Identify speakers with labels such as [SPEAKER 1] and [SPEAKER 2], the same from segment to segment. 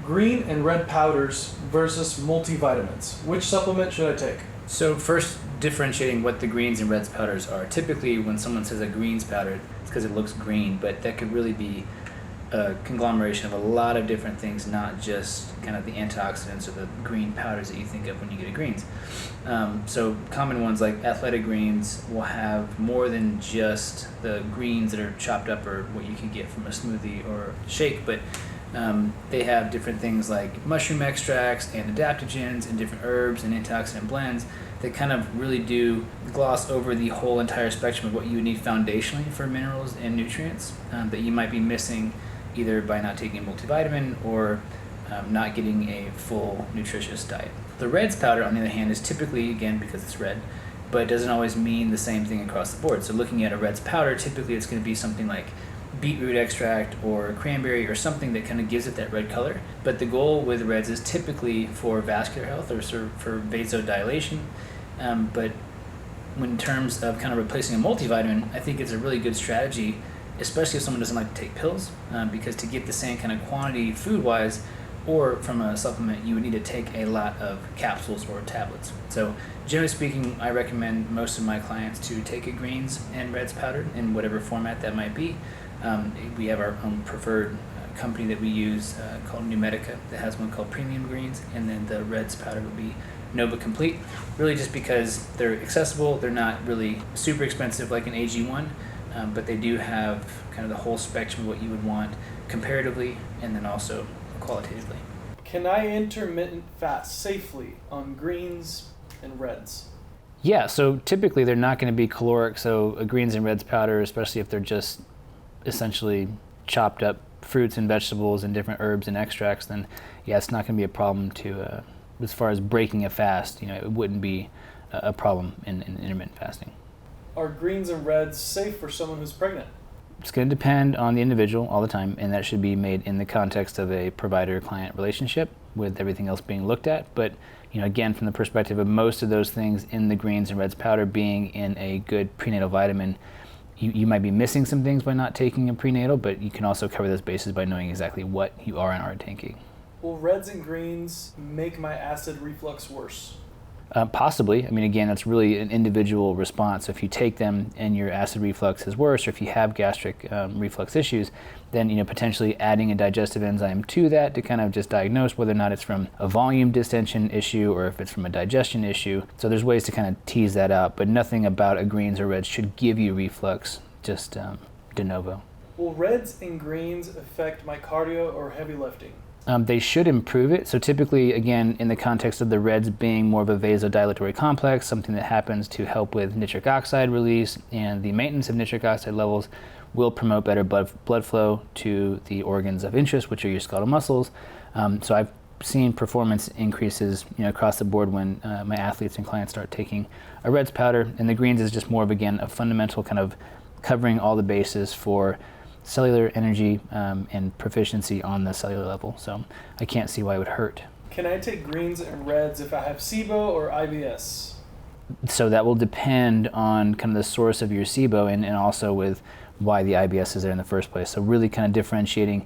[SPEAKER 1] green and red powders versus multivitamins. Which supplement should I take?
[SPEAKER 2] So first, differentiating what the greens and reds powders are. Typically, when someone says a greens powder, it's because it looks green, but that could really be a conglomeration of a lot of different things, not just kind of the antioxidants or the green powders that you think of when you get a greens. So common ones like athletic greens will have more than just the greens that are chopped up or what you can get from a smoothie or shake, but they have different things like mushroom extracts and adaptogens and different herbs and antioxidant blends that kind of really do gloss over the whole entire spectrum of what you would need foundationally for minerals and nutrients that you might be missing either by not taking a multivitamin or not getting a full nutritious diet. The reds powder, on the other hand, is typically, again, because it's red, but it doesn't always mean the same thing across the board. So looking at a reds powder, typically it's going to be something like beetroot extract or cranberry or something that kind of gives it that red color. But the goal with reds is typically for vascular health or for vasodilation. But in terms of kind of replacing a multivitamin, I think it's a really good strategy, especially if someone doesn't like to take pills, because to get the same kind of quantity food-wise or from a supplement, you would need to take a lot of capsules or tablets. So generally speaking, I recommend most of my clients to take a greens and reds powder in whatever format that might be. We have our own preferred company that we use called Numedica that has one called Premium Greens, and then the reds powder would be Nova Complete, really just because they're accessible, they're not really super expensive like an AG1, but they do have kind of the whole spectrum of what you would want comparatively and then also qualitatively.
[SPEAKER 1] Can I intermittent fast safely on greens and reds?
[SPEAKER 2] Yeah, so typically they're not going to be caloric, so a greens and reds powder, especially if they're just essentially chopped up fruits and vegetables and different herbs and extracts, then yeah, it's not going to be a problem to, as far as breaking a fast, it wouldn't be a problem in intermittent fasting.
[SPEAKER 1] Are greens and reds safe for someone who's pregnant?
[SPEAKER 2] It's going to depend on the individual all the time, and that should be made in the context of a provider-client relationship with everything else being looked at. But again, from the perspective of most of those things in the greens and reds powder being in a good prenatal vitamin, you might be missing some things by not taking a prenatal, but you can also cover those bases by knowing exactly what you are and aren't taking.
[SPEAKER 1] Will reds and greens make my acid reflux worse?
[SPEAKER 2] Possibly. Again, that's really an individual response. If you take them and your acid reflux is worse, or if you have gastric reflux issues, then potentially adding a digestive enzyme to that to kind of just diagnose whether or not it's from a volume distension issue or if it's from a digestion issue. So there's ways to kind of tease that out, but nothing about a greens or reds should give you reflux, just de novo.
[SPEAKER 1] Will reds and greens affect my cardio or heavy lifting?
[SPEAKER 2] They should improve it. So typically, again, in the context of the reds being more of a vasodilatory complex, something that happens to help with nitric oxide release and the maintenance of nitric oxide levels will promote better blood flow to the organs of interest, which are your skeletal muscles. So I've seen performance increases across the board when my athletes and clients start taking a reds powder, and the greens is just more of, again, a fundamental kind of covering all the bases for cellular energy and proficiency on the cellular level. So I can't see why it would hurt.
[SPEAKER 1] Can I take greens and reds if I have SIBO or IBS?
[SPEAKER 2] So that will depend on kind of the source of your SIBO and also with why the IBS is there in the first place. So really kind of differentiating,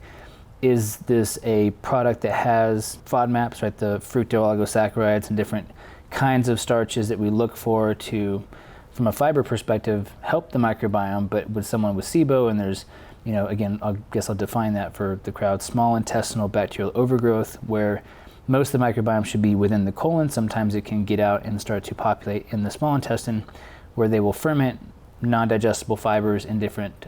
[SPEAKER 2] is this a product that has FODMAPs, right, the fructooligosaccharides and different kinds of starches that we look for to, from a fiber perspective, help the microbiome, but with someone with SIBO and there's again, I guess I'll define that for the crowd, small intestinal bacterial overgrowth, where most of the microbiome should be within the colon. Sometimes it can get out and start to populate in the small intestine, where they will ferment non-digestible fibers and different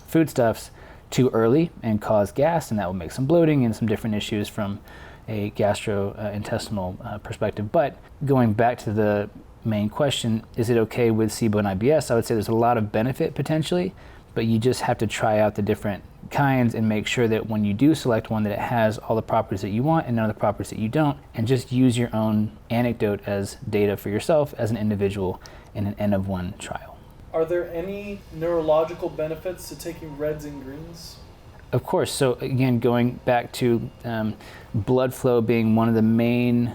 [SPEAKER 2] foodstuffs too early and cause gas, and that will make some bloating and some different issues from a gastrointestinal perspective. But going back to the main question, is it okay with SIBO and IBS? I would say there's a lot of benefit potentially, but you just have to try out the different kinds and make sure that when you do select one that it has all the properties that you want and none of the properties that you don't, and just use your own anecdote as data for yourself as an individual in an N of 1 trial.
[SPEAKER 1] Are there any neurological benefits to taking reds and greens?
[SPEAKER 2] Of course. So again, going back to blood flow being one of the main,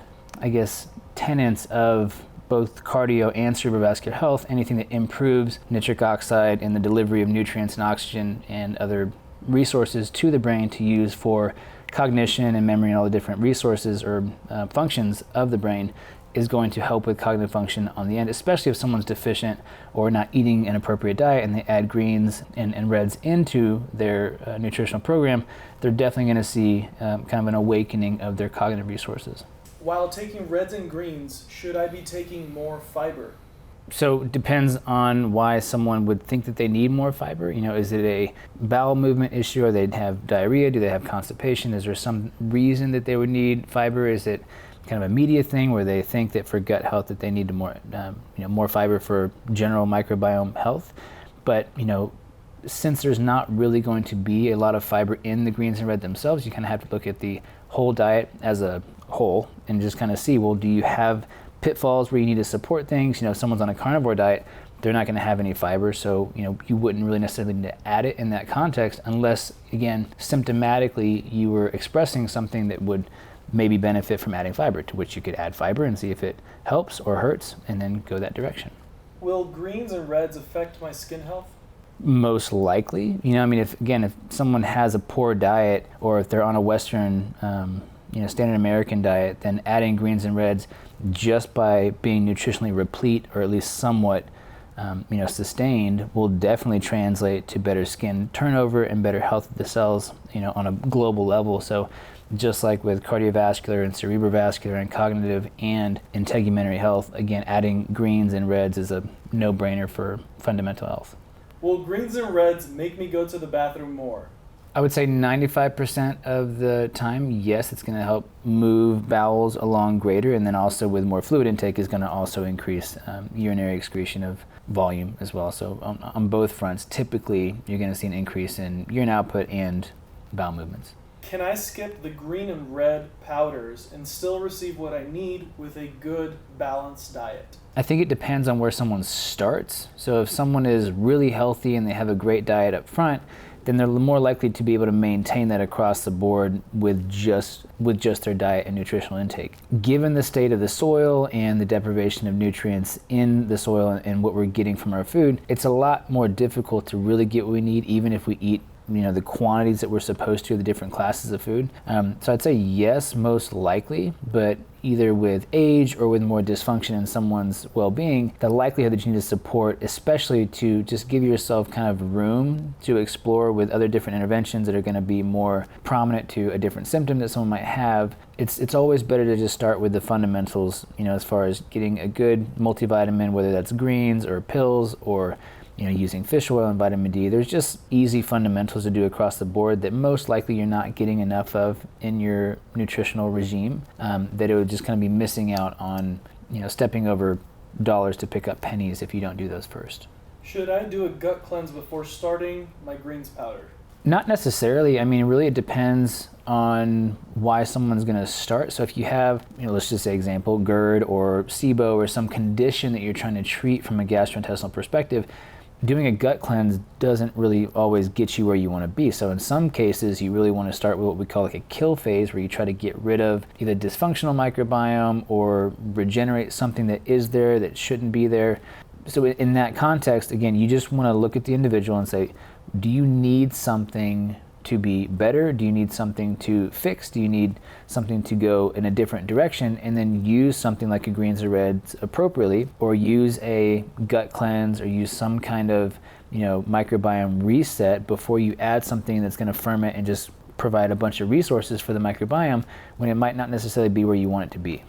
[SPEAKER 2] tenets of both cardio and cerebrovascular health, anything that improves nitric oxide and the delivery of nutrients and oxygen and other resources to the brain to use for cognition and memory and all the different resources or functions of the brain is going to help with cognitive function on the end, especially if someone's deficient or not eating an appropriate diet and they add greens and reds into their nutritional program. They're definitely going to see kind of an awakening of their cognitive resources.
[SPEAKER 1] While taking reds and greens, should I be taking more fiber?
[SPEAKER 2] So it depends on why someone would think that they need more fiber. Is it a bowel movement issue, or they have diarrhea? Do they have constipation? Is there some reason that they would need fiber? Is it kind of a media thing where they think that for gut health that they need more fiber for general microbiome health? But since there's not really going to be a lot of fiber in the greens and red themselves, you kind of have to look at the whole diet as a whole and just kind of see, well, do you have pitfalls where you need to support things? If someone's on a carnivore diet, they're not going to have any fiber, so you wouldn't really necessarily need to add it in that context unless, again, symptomatically you were expressing something that would maybe benefit from adding fiber, to which you could add fiber and see if it helps or hurts and then go that direction.
[SPEAKER 1] Will greens and reds affect my skin health?
[SPEAKER 2] Most likely. If someone has a poor diet, or if they're on a Western standard American diet, then adding greens and reds just by being nutritionally replete, or at least somewhat sustained, will definitely translate to better skin turnover and better health of the cells on a global level. So just like with cardiovascular and cerebrovascular and cognitive and integumentary health, again, adding greens and reds is a no-brainer for fundamental health.
[SPEAKER 1] Will greens and reds make me go to the bathroom more?
[SPEAKER 2] I would say 95% of the time, yes, it's going to help move bowels along greater, and then also with more fluid intake is going to also increase urinary excretion of volume as well. So on both fronts, typically you're going to see an increase in urine output and bowel movements.
[SPEAKER 1] Can I skip the green and red powders and still receive what I need with a good, balanced diet?
[SPEAKER 2] I think it depends on where someone starts. So if someone is really healthy and they have a great diet up front, then they're more likely to be able to maintain that across the board with just their diet and nutritional intake. Given the state of the soil and the deprivation of nutrients in the soil and what we're getting from our food, it's a lot more difficult to really get what we need, even if we eat the quantities that we're supposed to, the different classes of food. So I'd say yes, most likely, but either with age or with more dysfunction in someone's well-being, the likelihood that you need to support, especially to just give yourself kind of room to explore with other different interventions that are going to be more prominent to a different symptom that someone might have, it's always better to just start with the fundamentals, as far as getting a good multivitamin, whether that's greens or pills or using fish oil and vitamin D. There's just easy fundamentals to do across the board that most likely you're not getting enough of in your nutritional regime, that it would just kind of be missing out on, stepping over dollars to pick up pennies if you don't do those first.
[SPEAKER 1] Should I do a gut cleanse before starting my greens powder?
[SPEAKER 2] Not necessarily. Really it depends on why someone's going to start. So if you have, let's just say example, GERD or SIBO or some condition that you're trying to treat from a gastrointestinal perspective, doing a gut cleanse doesn't really always get you where you want to be. So in some cases, you really want to start with what we call like a kill phase, where you try to get rid of either dysfunctional microbiome or regenerate something that is there that shouldn't be there. So in that context, again, you just want to look at the individual and say, do you need something to be better? Do you need something to fix? Do you need something to go in a different direction? And then use something like a greens or reds appropriately, or use a gut cleanse, or use some kind of microbiome reset before you add something that's going to ferment and just provide a bunch of resources for the microbiome when it might not necessarily be where you want it to be.